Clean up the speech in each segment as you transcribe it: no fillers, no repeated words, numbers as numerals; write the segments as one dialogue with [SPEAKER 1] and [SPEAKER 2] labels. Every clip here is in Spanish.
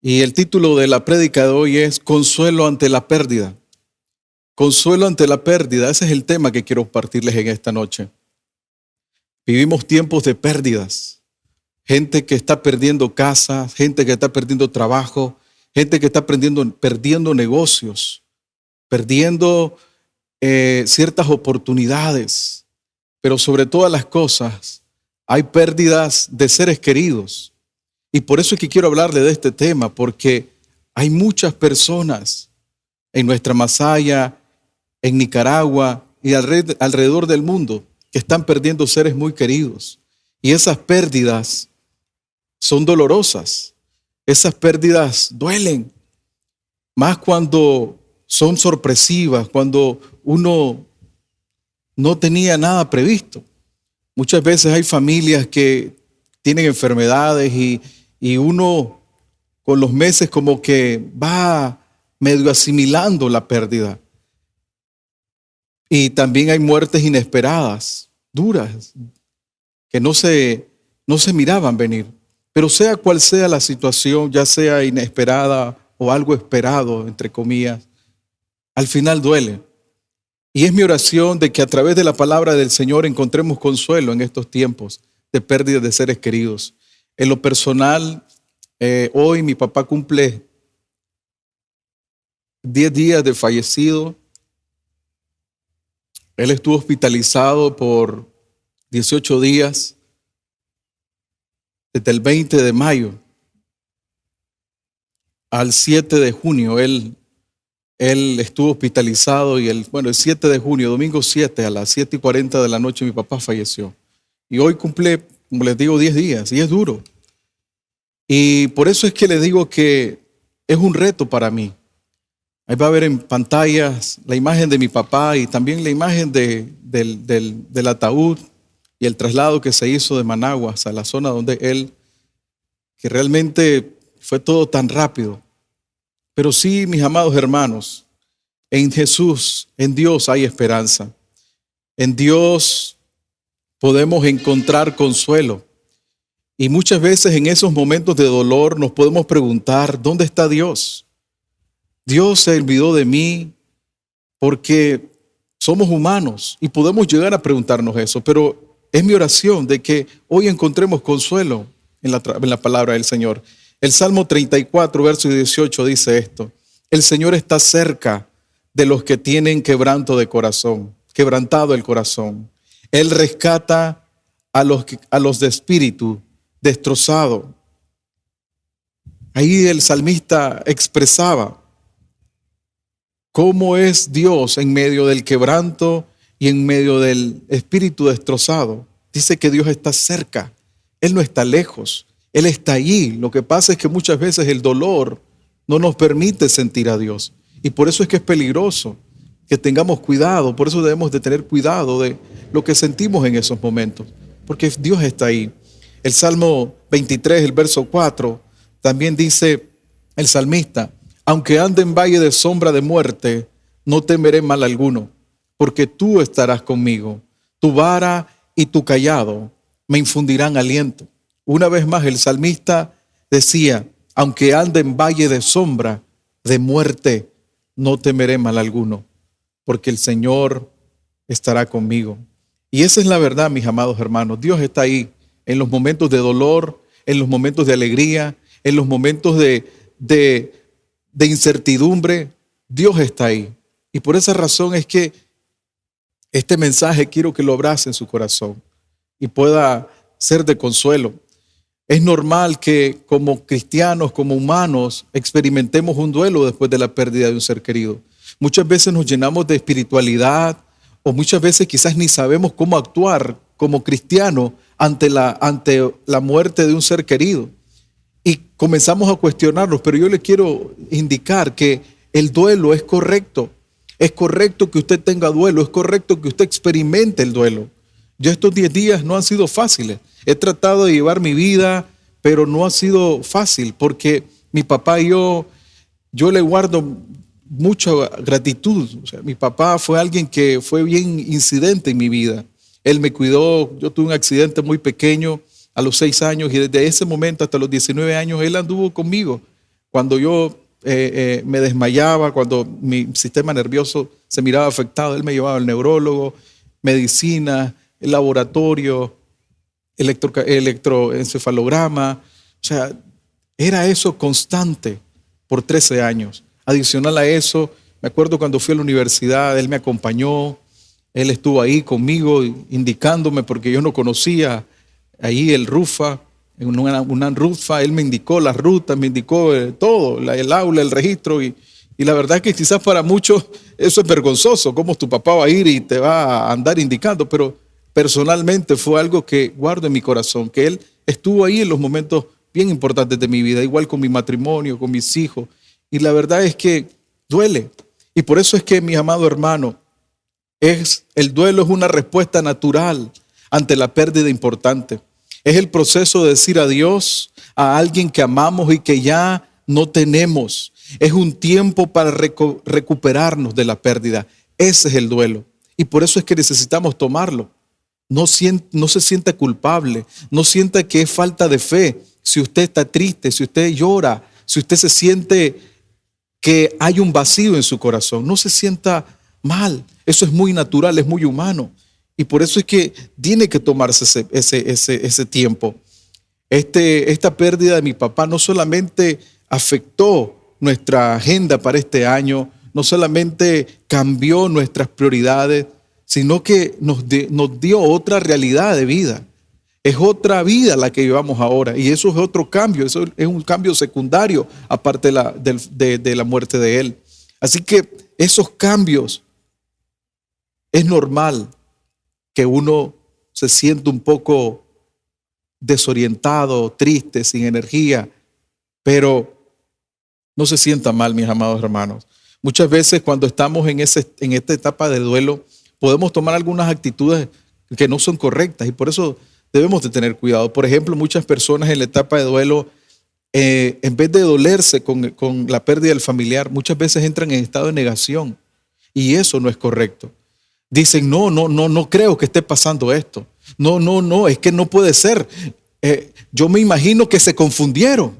[SPEAKER 1] Y el título de la prédica de hoy es Consuelo ante la pérdida. Consuelo ante la pérdida, ese es el tema que quiero compartirles en esta noche. Vivimos tiempos de pérdidas. Gente que está perdiendo casas, gente que está perdiendo trabajo, gente que está perdiendo negocios, perdiendo ciertas oportunidades. Pero sobre todas las cosas, hay pérdidas de seres queridos. Y por eso es que quiero hablarle de este tema, porque hay muchas personas en nuestra Masaya, en Nicaragua y alrededor del mundo que están perdiendo seres muy queridos. Y esas pérdidas son dolorosas. Esas pérdidas duelen. Más cuando son sorpresivas, cuando uno no tenía nada previsto. Muchas veces hay familias que tienen enfermedades y uno con los meses como que va medio asimilando la pérdida. Y también hay muertes inesperadas, duras, que no se miraban venir. Pero sea cual sea la situación, ya sea inesperada o algo esperado, entre comillas, al final duele. Y es mi oración de que a través de la palabra del Señor encontremos consuelo en estos tiempos de pérdida de seres queridos. En lo personal, hoy mi papá cumple 10 días de fallecido. Él estuvo hospitalizado por 18 días, desde el 20 de mayo al 7 de junio. Él estuvo hospitalizado y el 7 de junio, domingo 7, a las 7:40 de la noche, mi papá falleció. Y hoy cumple, como les digo, 10 días y es duro. Y por eso es que les digo que es un reto para mí. Ahí va a ver en pantallas la imagen de mi papá y también la imagen del ataúd y el traslado que se hizo de Managua a la zona donde él, que realmente fue todo tan rápido. Pero sí, mis amados hermanos, en Jesús, en Dios hay esperanza. En Dios podemos encontrar consuelo. Y muchas veces en esos momentos de dolor nos podemos preguntar, ¿dónde está Dios? Dios se olvidó de mí, porque somos humanos y podemos llegar a preguntarnos eso, pero es mi oración de que hoy encontremos consuelo en la palabra del Señor. El Salmo 34, verso 18 dice esto: el Señor está cerca de los que tienen quebrantado el corazón. Él rescata a los de espíritu destrozado. Ahí el salmista expresaba cómo es Dios en medio del quebranto y en medio del espíritu destrozado. Dice que Dios está cerca. Él no está lejos. Él está allí. Lo que pasa es que muchas veces el dolor no nos permite sentir a Dios. Y por eso es que es peligroso que tengamos cuidado. Por eso debemos de tener cuidado de lo que sentimos en esos momentos. Porque Dios está ahí. El Salmo 23, el verso 4, también dice el salmista: aunque ande en valle de sombra de muerte, no temeré mal alguno, porque tú estarás conmigo. Tu vara y tu cayado me infundirán aliento. Una vez más el salmista decía: aunque ande en valle de sombra de muerte, no temeré mal alguno, porque el Señor estará conmigo. Y esa es la verdad, mis amados hermanos. Dios está ahí en los momentos de dolor, en los momentos de alegría, en los momentos de incertidumbre. Dios está ahí. Y por esa razón es que este mensaje quiero que lo abrace en su corazón y pueda ser de consuelo. Es normal que como cristianos, como humanos, experimentemos un duelo después de la pérdida de un ser querido. Muchas veces nos llenamos de espiritualidad o muchas veces quizás ni sabemos cómo actuar como cristiano ante la muerte de un ser querido. Y comenzamos a cuestionarnos, pero yo le quiero indicar que el duelo es correcto. Es correcto que usted tenga duelo, es correcto que usted experimente el duelo. Yo estos 10 días no han sido fáciles. He tratado de llevar mi vida, pero no ha sido fácil porque mi papá y yo le guardo mucha gratitud. O sea, mi papá fue alguien que fue bien incidente en mi vida. Él me cuidó. Yo tuve un accidente muy pequeño a los 6 años y desde ese momento hasta los 19 años él anduvo conmigo cuando yo me desmayaba, cuando mi sistema nervioso se miraba afectado, él me llevaba al neurólogo, medicina, el laboratorio, electroencefalograma. O sea, era eso constante por 13 años. Adicional a eso, me acuerdo cuando fui a la universidad, él me acompañó, él estuvo ahí conmigo indicándome porque yo no conocía ahí el RUFA, en una RUFA, él me indicó las rutas, me indicó todo, el aula, el registro y la verdad es que quizás para muchos eso es vergonzoso, cómo tu papá va a ir y te va a andar indicando, pero personalmente fue algo que guardo en mi corazón, que él estuvo ahí en los momentos bien importantes de mi vida, igual con mi matrimonio, con mis hijos. Y la verdad es que duele. Y por eso es que, mi amado hermano, el duelo es una respuesta natural ante la pérdida importante. Es el proceso de decir adiós a alguien que amamos y que ya no tenemos. Es un tiempo para recuperarnos de la pérdida. Ese es el duelo. Y por eso es que necesitamos tomarlo. No se sienta culpable, no sienta que es falta de fe. Si usted está triste, si usted llora, si usted se siente que hay un vacío en su corazón, no se sienta mal. Eso es muy natural, es muy humano. Y por eso es que tiene que tomarse ese tiempo. Esta pérdida de mi papá no solamente afectó nuestra agenda para este año, no solamente cambió nuestras prioridades, sino que nos dio otra realidad de vida. Es otra vida la que llevamos ahora y eso es otro cambio, eso es un cambio secundario aparte de la muerte de él. Así que esos cambios, es normal que uno se sienta un poco desorientado, triste, sin energía, pero no se sienta mal, mis amados hermanos. Muchas veces cuando estamos en esta etapa de duelo, podemos tomar algunas actitudes que no son correctas y por eso debemos de tener cuidado. Por ejemplo, muchas personas en la etapa de duelo, en vez de dolerse con la pérdida del familiar, muchas veces entran en estado de negación y eso no es correcto. Dicen, no creo que esté pasando esto. No, es que no puede ser. Yo me imagino que se confundieron.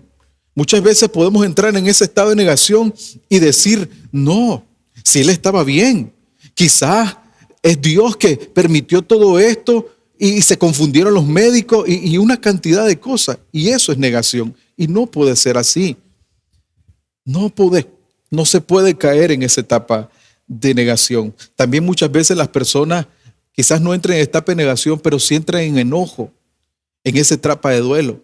[SPEAKER 1] Muchas veces podemos entrar en ese estado de negación y decir, no, si él estaba bien, quizás es Dios que permitió todo esto y se confundieron los médicos y una cantidad de cosas. Y eso es negación. Y no puede ser así. No se puede caer en esa etapa de negación. También muchas veces las personas quizás no entren en etapa de negación, pero sí entran en enojo, en esa etapa de duelo.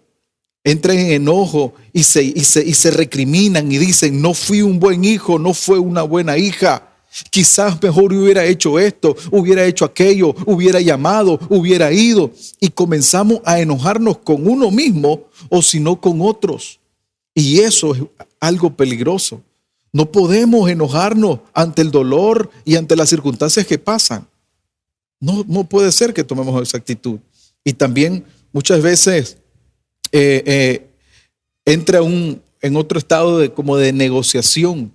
[SPEAKER 1] Entran en enojo y se recriminan y dicen, no fui un buen hijo, no fue una buena hija. Quizás mejor hubiera hecho esto, hubiera hecho aquello, hubiera llamado, hubiera ido. Y comenzamos a enojarnos con uno mismo o si no con otros. Y eso es algo peligroso. No podemos enojarnos ante el dolor y ante las circunstancias que pasan. No puede ser que tomemos esa actitud. Y también muchas veces entra en otro estado como de negociación.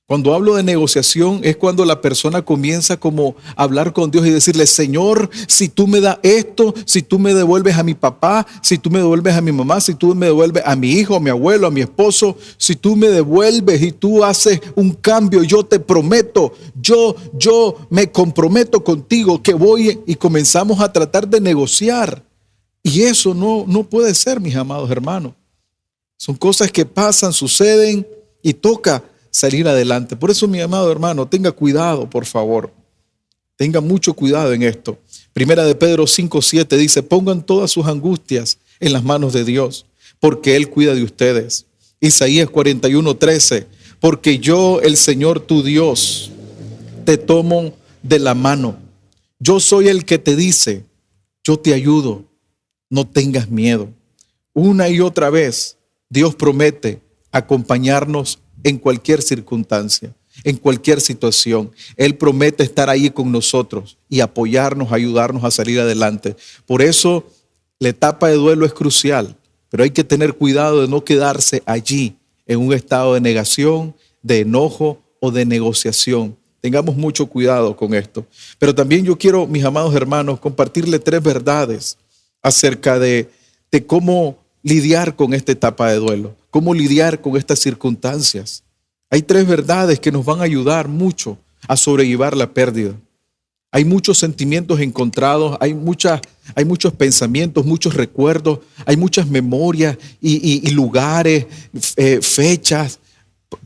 [SPEAKER 1] Cuando hablo de negociación es cuando la persona comienza como a hablar con Dios y decirle, Señor, si tú me das esto, si tú me devuelves a mi papá, si tú me devuelves a mi mamá, si tú me devuelves a mi hijo, a mi abuelo, a mi esposo, si tú me devuelves y tú haces un cambio, yo te prometo, yo me comprometo contigo que voy y comenzamos a tratar de negociar. Y eso no puede ser, mis amados hermanos. Son cosas que pasan, suceden y toca salir adelante. Por eso, mi amado hermano, tenga cuidado, por favor. Tenga mucho cuidado en esto. Primera de Pedro 5:7 dice, pongan todas sus angustias en las manos de Dios, porque Él cuida de ustedes. Isaías 41:13, porque yo, el Señor tu Dios, te tomo de la mano. Yo soy el que te dice, yo te ayudo, no tengas miedo. Una y otra vez, Dios promete acompañarnos en cualquier circunstancia, en cualquier situación. Él promete estar ahí con nosotros y apoyarnos, ayudarnos a salir adelante. Por eso la etapa de duelo es crucial, pero hay que tener cuidado de no quedarse allí en un estado de negación, de enojo o de negociación. Tengamos mucho cuidado con esto. Pero también yo quiero, mis amados hermanos, compartirle 3 verdades acerca de cómo lidiar con esta etapa de duelo, cómo lidiar con estas circunstancias. Hay tres verdades que nos van a ayudar mucho a sobrellevar la pérdida. Hay muchos sentimientos encontrados, hay muchos pensamientos, muchos recuerdos, hay muchas memorias y lugares, fechas.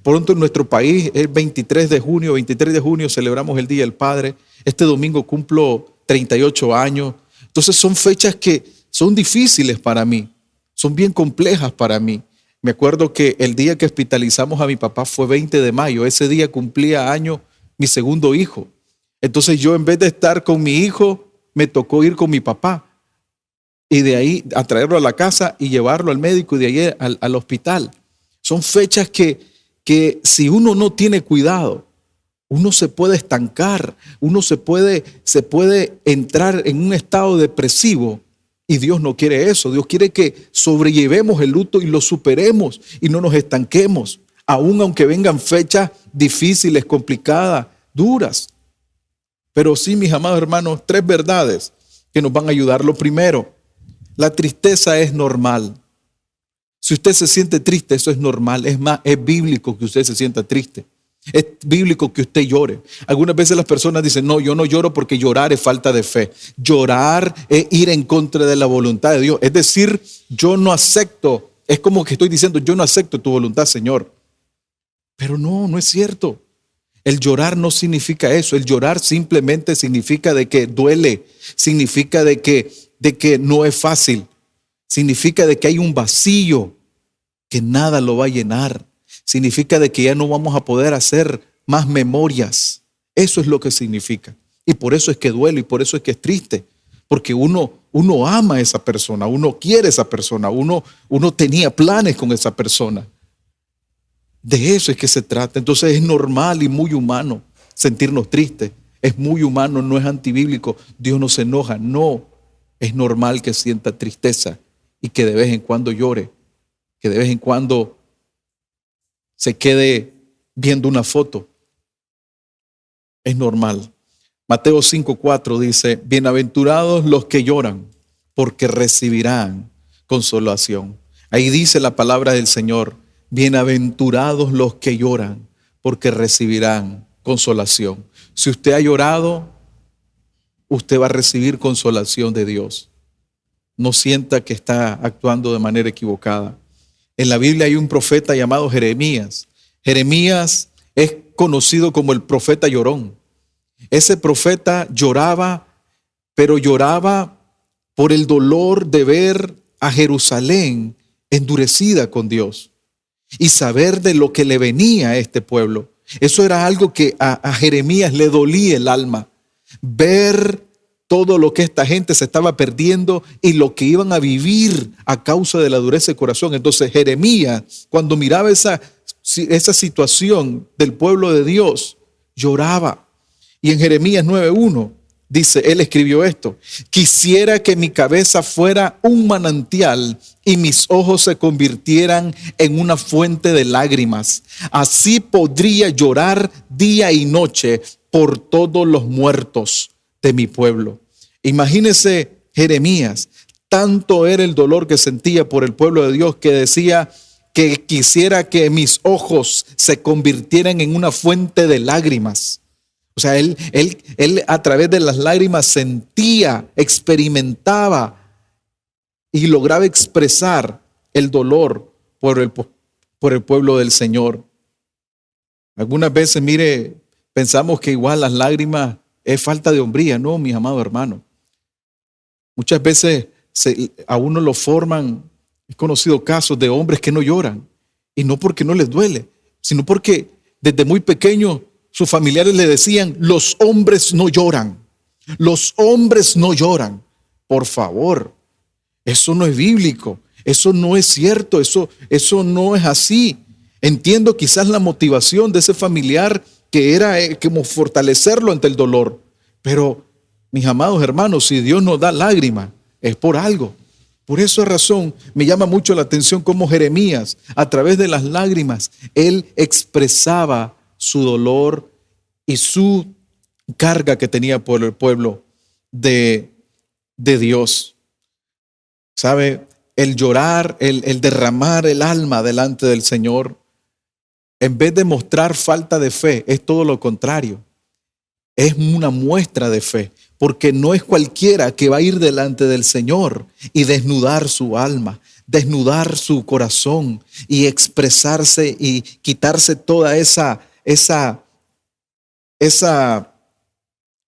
[SPEAKER 1] Pronto en nuestro país, el 23 de junio, celebramos el Día del Padre. Este domingo cumplo 38 años. Entonces son fechas que son difíciles para mí, son bien complejas para mí. Me acuerdo que el día que hospitalizamos a mi papá fue 20 de mayo. Ese día cumplía año mi segundo hijo. Entonces yo, en vez de estar con mi hijo, me tocó ir con mi papá. Y de ahí a traerlo a la casa y llevarlo al médico y de ahí al hospital. Son fechas que si uno no tiene cuidado, uno se puede estancar, uno se puede entrar en un estado depresivo. Y Dios no quiere eso. Dios quiere que sobrellevemos el luto y lo superemos y no nos estanquemos, aun aunque vengan fechas difíciles, complicadas, duras. Pero sí, mis amados hermanos, tres verdades que nos van a ayudar. Lo primero, la tristeza es normal. Si usted se siente triste, eso es normal. Es más, es bíblico que usted se sienta triste. Es bíblico que usted llore. Algunas veces las personas dicen, no, yo no lloro porque llorar es falta de fe. Llorar es ir en contra de la voluntad de Dios. Es decir, yo no acepto. Es como que estoy diciendo, yo no acepto tu voluntad, Señor. Pero no es cierto. El llorar no significa eso. El llorar simplemente significa de que duele. Significa de que no es fácil. Significa de que hay un vacío que nada lo va a llenar. Significa de que ya no vamos a poder hacer más memorias. Eso es lo que significa. Y por eso es que duele y por eso es que es triste. Porque uno ama a esa persona, uno quiere a esa persona, uno tenía planes con esa persona. De eso es que se trata. Entonces es normal y muy humano sentirnos tristes. Es muy humano, no es antibíblico. Dios no se enoja. No, es normal que sienta tristeza y que de vez en cuando llore, que de vez en cuando se quede viendo una foto. Es normal. Mateo 5:4 dice, bienaventurados los que lloran, porque recibirán consolación. Ahí dice la palabra del Señor, bienaventurados los que lloran, porque recibirán consolación. Si usted ha llorado, usted va a recibir consolación de Dios. No sienta que está actuando de manera equivocada. En la Biblia hay un profeta llamado Jeremías. Jeremías es conocido como el profeta llorón. Ese profeta lloraba, pero lloraba por el dolor de ver a Jerusalén endurecida con Dios y saber de lo que le venía a este pueblo. Eso era algo que a Jeremías le dolía el alma. Ver todo lo que esta gente se estaba perdiendo y lo que iban a vivir a causa de la dureza de corazón. Entonces Jeremías, cuando miraba esa situación del pueblo de Dios, lloraba. Y en Jeremías 9:1 dice, él escribió esto: quisiera que mi cabeza fuera un manantial y mis ojos se convirtieran en una fuente de lágrimas. Así podría llorar día y noche por todos los muertos de mi pueblo. Imagínese Jeremías, tanto era el dolor que sentía por el pueblo de Dios que decía que quisiera que mis ojos se convirtieran en una fuente de lágrimas. O sea, él a través de las lágrimas sentía, experimentaba y lograba expresar el dolor por el pueblo del Señor. Algunas veces, mire, pensamos que igual las lágrimas es falta de hombría. No, mis amados hermanos. Muchas veces a uno lo forman, he conocido casos de hombres que no lloran. Y no porque no les duele, sino porque desde muy pequeño sus familiares le decían, los hombres no lloran. Los hombres no lloran. Por favor, eso no es bíblico. Eso no es cierto. Eso no es así. Entiendo quizás la motivación de ese familiar que era como fortalecerlo ante el dolor. Pero, mis amados hermanos, si Dios nos da lágrimas, es por algo. Por esa razón me llama mucho la atención cómo Jeremías, a través de las lágrimas, él expresaba su dolor y su carga que tenía por el pueblo de Dios. ¿Sabe? el llorar, el derramar el alma delante del Señor, en vez de mostrar falta de fe, es todo lo contrario. Es una muestra de fe, porque no es cualquiera que va a ir delante del Señor y desnudar su alma, desnudar su corazón y expresarse y quitarse toda esa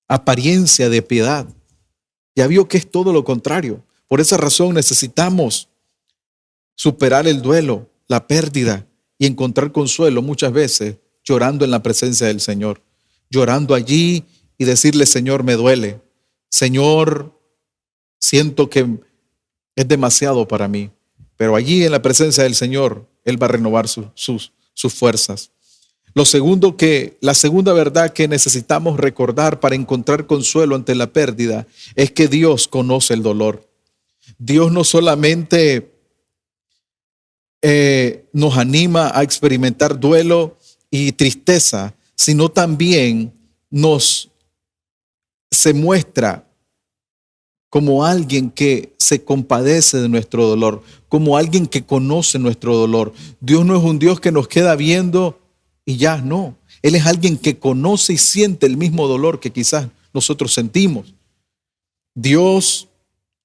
[SPEAKER 1] apariencia de piedad. Ya vio que es todo lo contrario. Por esa razón necesitamos superar el duelo, la pérdida y encontrar consuelo muchas veces llorando en la presencia del Señor. Llorando allí y decirle: Señor, me duele. Señor, siento que es demasiado para mí. Pero allí en la presencia del Señor, Él va a renovar sus fuerzas. La segunda verdad que necesitamos recordar para encontrar consuelo ante la pérdida es que Dios conoce el dolor. Dios no solamente nos anima a experimentar duelo y tristeza, sino también se muestra como alguien que se compadece de nuestro dolor, como alguien que conoce nuestro dolor. Dios no es un Dios que nos queda viendo y ya, no. Él es alguien que conoce y siente el mismo dolor que quizás nosotros sentimos. Dios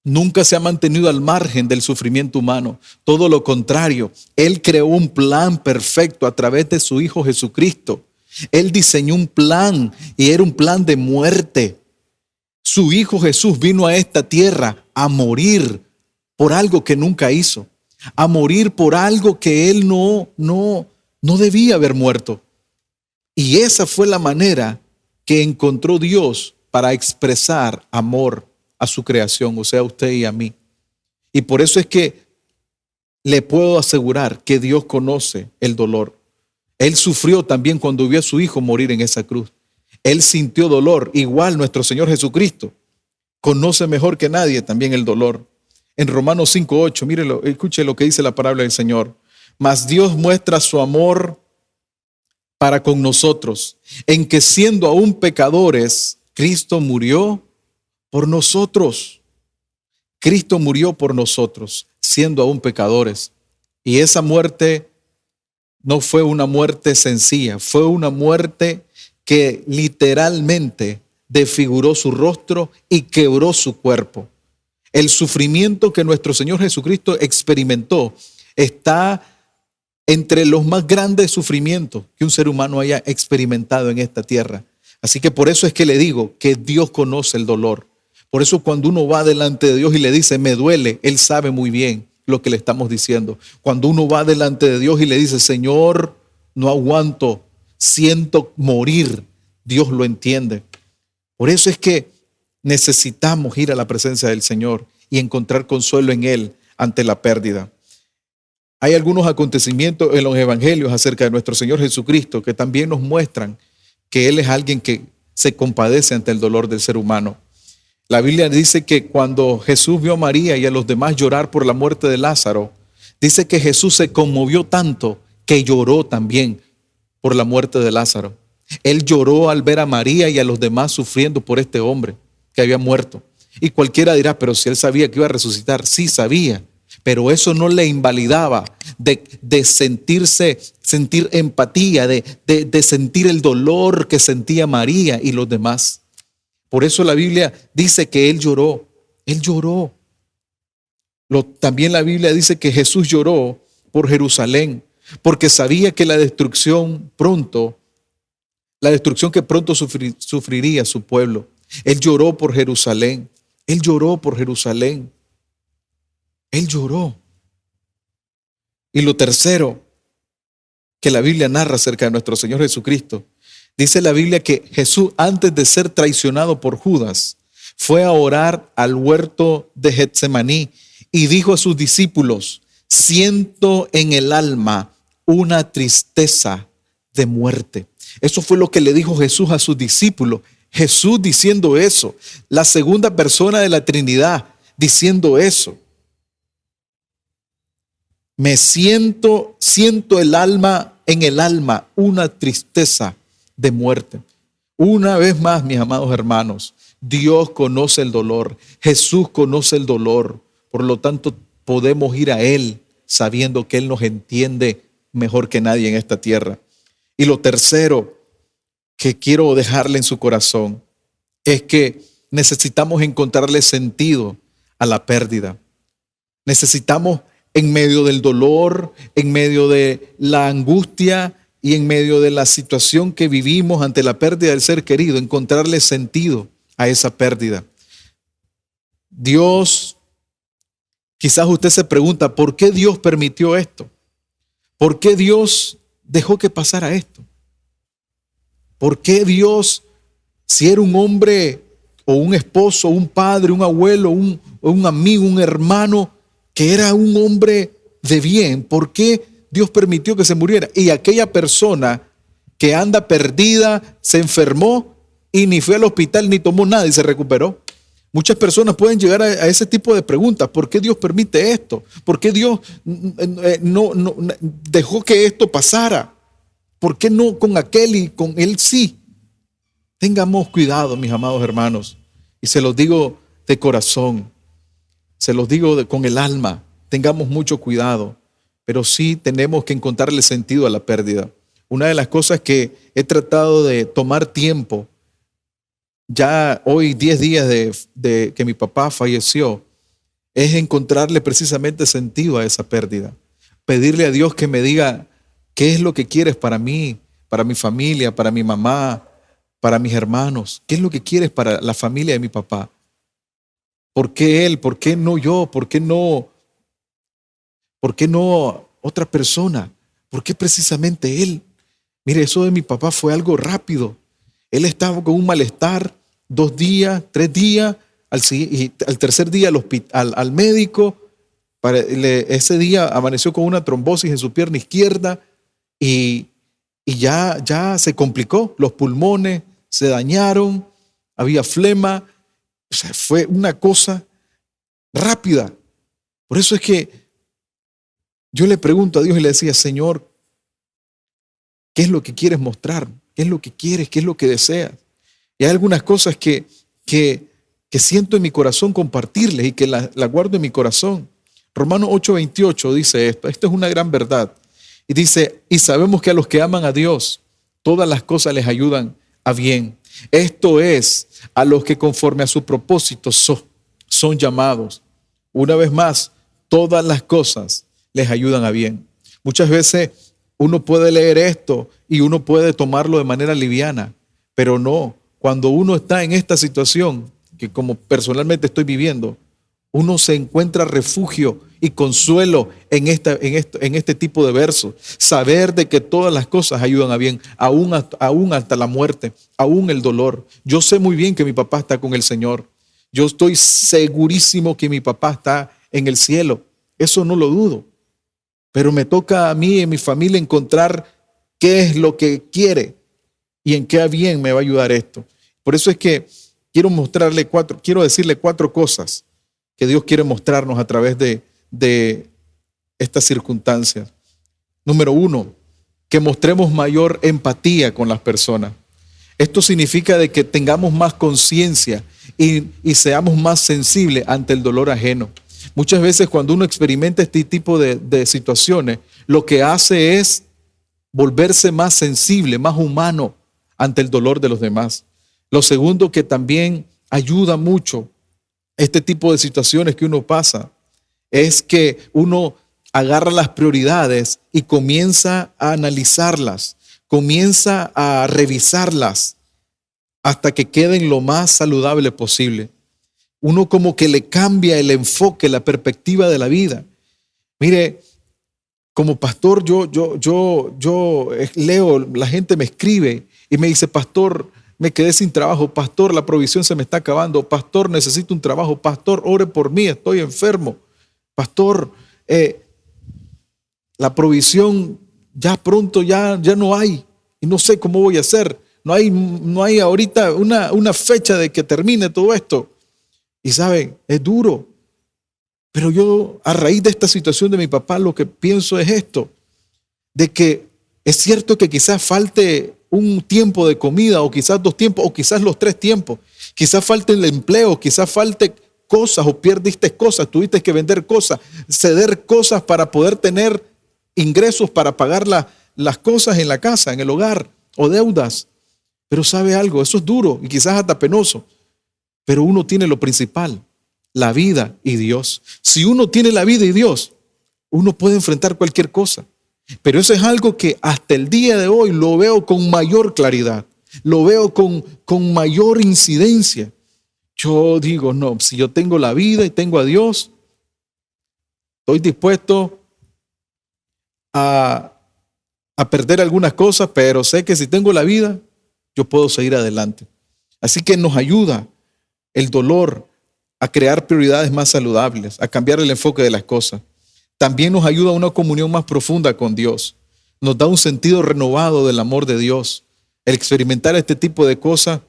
[SPEAKER 1] nunca se ha mantenido al margen del sufrimiento humano. Todo lo contrario, Él creó un plan perfecto a través de su Hijo Jesucristo. Él diseñó un plan y era un plan de muerte. Su Hijo Jesús vino a esta tierra a morir por algo que nunca hizo, a morir por algo que Él no debía haber muerto. Y esa fue la manera que encontró Dios para expresar amor a su creación, o sea, a usted y a mí. Y por eso es que le puedo asegurar que Dios conoce el dolor. Él sufrió también cuando vio a su Hijo morir en esa cruz. Él sintió dolor, igual nuestro Señor Jesucristo conoce mejor que nadie también el dolor. En Romanos 5:8, mírelo, escuche lo que dice la palabra del Señor. Mas Dios muestra su amor para con nosotros, en que siendo aún pecadores, Cristo murió por nosotros. Cristo murió por nosotros, siendo aún pecadores. Y esa muerte no fue una muerte sencilla, fue una muerte que literalmente desfiguró su rostro y quebró su cuerpo. El sufrimiento que nuestro Señor Jesucristo experimentó está entre los más grandes sufrimientos que un ser humano haya experimentado en esta tierra. Así que por eso es que le digo que Dios conoce el dolor. Por eso cuando uno va delante de Dios y le dice, me duele, Él sabe muy bien lo que le estamos diciendo. Cuando uno va delante de Dios y le dice, Señor, no aguanto, siento morir, Dios lo entiende. Por eso es que necesitamos ir a la presencia del Señor y encontrar consuelo en Él ante la pérdida. Hay algunos acontecimientos en los evangelios acerca de nuestro Señor Jesucristo que también nos muestran que Él es alguien que se compadece ante el dolor del ser humano. La Biblia dice que cuando Jesús vio a María y a los demás llorar por la muerte de Lázaro, dice que Jesús se conmovió tanto que lloró también por la muerte de Lázaro. Él lloró al ver a María y a los demás sufriendo por este hombre que había muerto. Y cualquiera dirá, pero si él sabía que iba a resucitar, sí sabía, pero eso no le invalidaba de sentir empatía, de sentir el dolor que sentía María y los demás. Por eso la Biblia dice que él lloró. También la Biblia dice que Jesús lloró por Jerusalén, porque sabía que la destrucción que pronto sufriría su pueblo. Él lloró por Jerusalén. Él lloró. Y lo tercero que la Biblia narra acerca de nuestro Señor Jesucristo, dice la Biblia que Jesús, antes de ser traicionado por Judas, fue a orar al huerto de Getsemaní y dijo a sus discípulos, siento en el alma una tristeza de muerte. Eso fue lo que le dijo Jesús a sus discípulos. Jesús diciendo eso, la segunda persona de la Trinidad diciendo eso. Siento en el alma una tristeza de muerte. Una vez más, mis amados hermanos, Dios conoce el dolor, Jesús conoce el dolor. Por lo tanto, podemos ir a Él sabiendo que Él nos entiende mejor que nadie en esta tierra. Y lo tercero que quiero dejarle en su corazón es que necesitamos encontrarle sentido a la pérdida. Necesitamos, en medio del dolor, en medio de la angustia y en medio de la situación que vivimos ante la pérdida del ser querido, encontrarle sentido a esa pérdida. Dios, quizás usted se pregunta, ¿por qué Dios permitió esto? ¿Por qué Dios dejó que pasara esto? ¿Por qué Dios, si era un hombre o un esposo, un padre, un abuelo, un amigo, un hermano, que era un hombre de bien, por qué Dios permitió que se muriera? Y aquella persona que anda perdida, se enfermó y ni fue al hospital ni tomó nada y se recuperó. Muchas personas pueden llegar a ese tipo de preguntas. ¿Por qué Dios permite esto? ¿Por qué Dios no dejó que esto pasara? ¿Por qué no con aquel y con él sí? Tengamos cuidado, mis amados hermanos. Y se los digo de corazón. Se los digo con el alma. Tengamos mucho cuidado. Pero sí tenemos que encontrarle sentido a la pérdida. Una de las cosas que he tratado de tomar tiempo, ya hoy 10 días de que mi papá falleció, es encontrarle precisamente sentido a esa pérdida. Pedirle a Dios que me diga qué es lo que quieres para mí, para mi familia, para mi mamá, para mis hermanos. ¿Qué es lo que quieres para la familia de mi papá? ¿Por qué él? ¿Por qué no yo? ¿Por qué no otra persona? ¿Por qué precisamente él? Mire, eso de mi papá fue algo rápido. Él estaba con un malestar 2 días, 3 días, y al tercer día al médico. Ese día amaneció con una trombosis en su pierna izquierda y ya se complicó. Los pulmones se dañaron, había flema. O sea, fue una cosa rápida. Por eso es que yo le pregunto a Dios y le decía, Señor, ¿qué es lo que quieres mostrar? ¿Qué es lo que quieres? ¿Qué es lo que deseas? Y hay algunas cosas que siento en mi corazón compartirles y que la guardo en mi corazón. Romanos 8:28 dice esto. Esto es una gran verdad. Y dice, y sabemos que a los que aman a Dios, todas las cosas les ayudan a bien. Esto es, a los que conforme a su propósito son llamados. Una vez más, todas las cosas les ayudan a bien. Muchas veces uno puede leer esto y uno puede tomarlo de manera liviana, pero no. Cuando uno está en esta situación, que como personalmente estoy viviendo, uno se encuentra refugio y consuelo en este tipo de versos. Saber de que todas las cosas ayudan a bien, aún hasta la muerte, aún el dolor. Yo sé muy bien que mi papá está con el Señor. Yo estoy segurísimo que mi papá está en el cielo. Eso no lo dudo. Pero me toca a mí y a mi familia encontrar qué es lo que quiere y en qué bien me va a ayudar esto. Por eso es que quiero decirle 4 cosas que Dios quiere mostrarnos a través de estas circunstancias. Número 1, que mostremos mayor empatía con las personas. Esto significa de que tengamos más conciencia y seamos más sensibles ante el dolor ajeno. Muchas veces cuando uno experimenta este tipo de situaciones, lo que hace es volverse más sensible, más humano ante el dolor de los demás. Lo segundo que también ayuda mucho este tipo de situaciones que uno pasa es que uno agarra las prioridades y comienza a analizarlas, comienza a revisarlas hasta que queden lo más saludable posible. Uno como que le cambia el enfoque, la perspectiva de la vida. Mire, como pastor yo leo, la gente me escribe y me dice, pastor, me quedé sin trabajo, pastor, la provisión se me está acabando, pastor, necesito un trabajo, pastor, ore por mí, estoy enfermo, pastor, la provisión ya pronto ya no hay y no sé cómo voy a hacer, no hay ahorita una fecha de que termine todo esto. Y saben, es duro, pero yo a raíz de esta situación de mi papá lo que pienso es esto, de que es cierto que quizás falte un tiempo de comida o quizás 2 tiempos o quizás los 3 tiempos, quizás falte el empleo, quizás falte cosas o perdiste cosas, tuviste que vender cosas, ceder cosas para poder tener ingresos para pagar las cosas en la casa, en el hogar o deudas. Pero ¿sabe algo? Eso es duro y quizás hasta penoso. Pero uno tiene lo principal, la vida y Dios. Si uno tiene la vida y Dios, uno puede enfrentar cualquier cosa. Pero eso es algo que hasta el día de hoy lo veo con mayor claridad, lo veo con mayor incidencia. Yo digo, no, si yo tengo la vida y tengo a Dios, estoy dispuesto a perder algunas cosas, pero sé que si tengo la vida, yo puedo seguir adelante. Así que nos ayuda el dolor a crear prioridades más saludables, a cambiar el enfoque de las cosas. También nos ayuda a una comunión más profunda con Dios. Nos da un sentido renovado del amor de Dios. El experimentar este tipo de cosas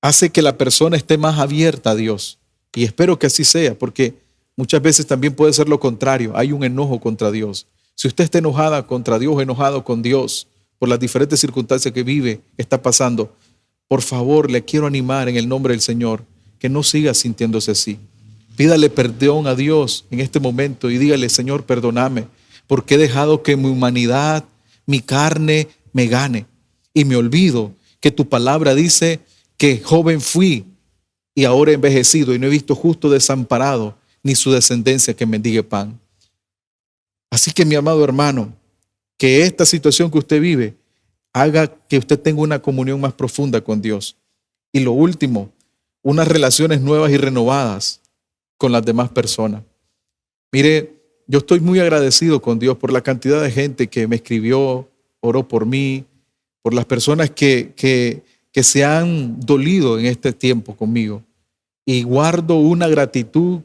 [SPEAKER 1] hace que la persona esté más abierta a Dios. Y espero que así sea, porque muchas veces también puede ser lo contrario. Hay un enojo contra Dios. Si usted está enojada contra Dios, enojado con Dios por las diferentes circunstancias que vive, que está pasando, por favor, le quiero animar en el nombre del Señor que no siga sintiéndose así. Pídale perdón a Dios en este momento y dígale, Señor, perdóname, porque he dejado que mi humanidad, mi carne, me gane. Y me olvido que tu palabra dice que joven fui y ahora he envejecido y no he visto justo desamparado ni su descendencia que mendigue pan. Así que mi amado hermano, que esta situación que usted vive haga que usted tenga una comunión más profunda con Dios. Y lo último, unas relaciones nuevas y renovadas con las demás personas. Mire, yo estoy muy agradecido con Dios por la cantidad de gente que me escribió, oró por mí, por las personas que se han dolido en este tiempo conmigo. Y guardo una gratitud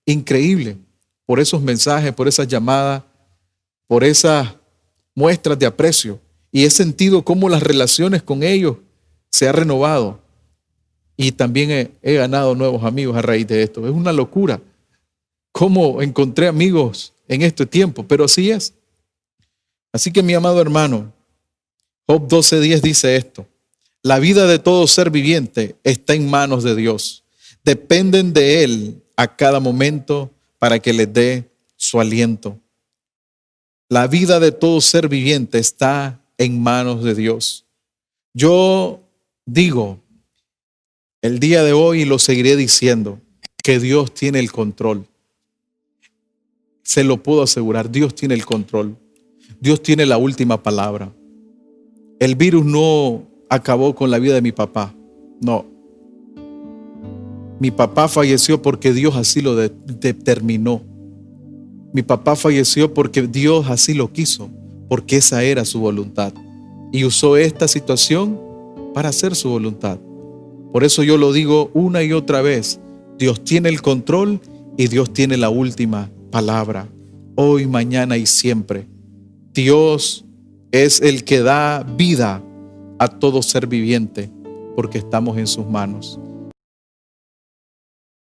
[SPEAKER 1] increíble por esos mensajes, por esas llamadas, por esas muestras de aprecio. Y he sentido cómo las relaciones con ellos se han renovado. Y también he ganado nuevos amigos a raíz de esto. Es una locura cómo encontré amigos en este tiempo, pero así es. Así que mi amado hermano, Job 12:10 dice esto: la vida de todo ser viviente está en manos de Dios. Dependen de Él a cada momento para que les dé su aliento. La vida de todo ser viviente está en manos de Dios. Yo digo, el día de hoy, y lo seguiré diciendo, que Dios tiene el control. Se lo puedo asegurar, Dios tiene el control. Dios tiene la última palabra. El virus no acabó con la vida de mi papá, no. Mi papá falleció porque Dios así lo determinó. Mi papá falleció porque Dios así lo quiso, porque esa era su voluntad. Y usó esta situación para hacer su voluntad. Por eso yo lo digo una y otra vez, Dios tiene el control y Dios tiene la última palabra, hoy, mañana y siempre. Dios es el que da vida a todo ser viviente, porque estamos en sus manos.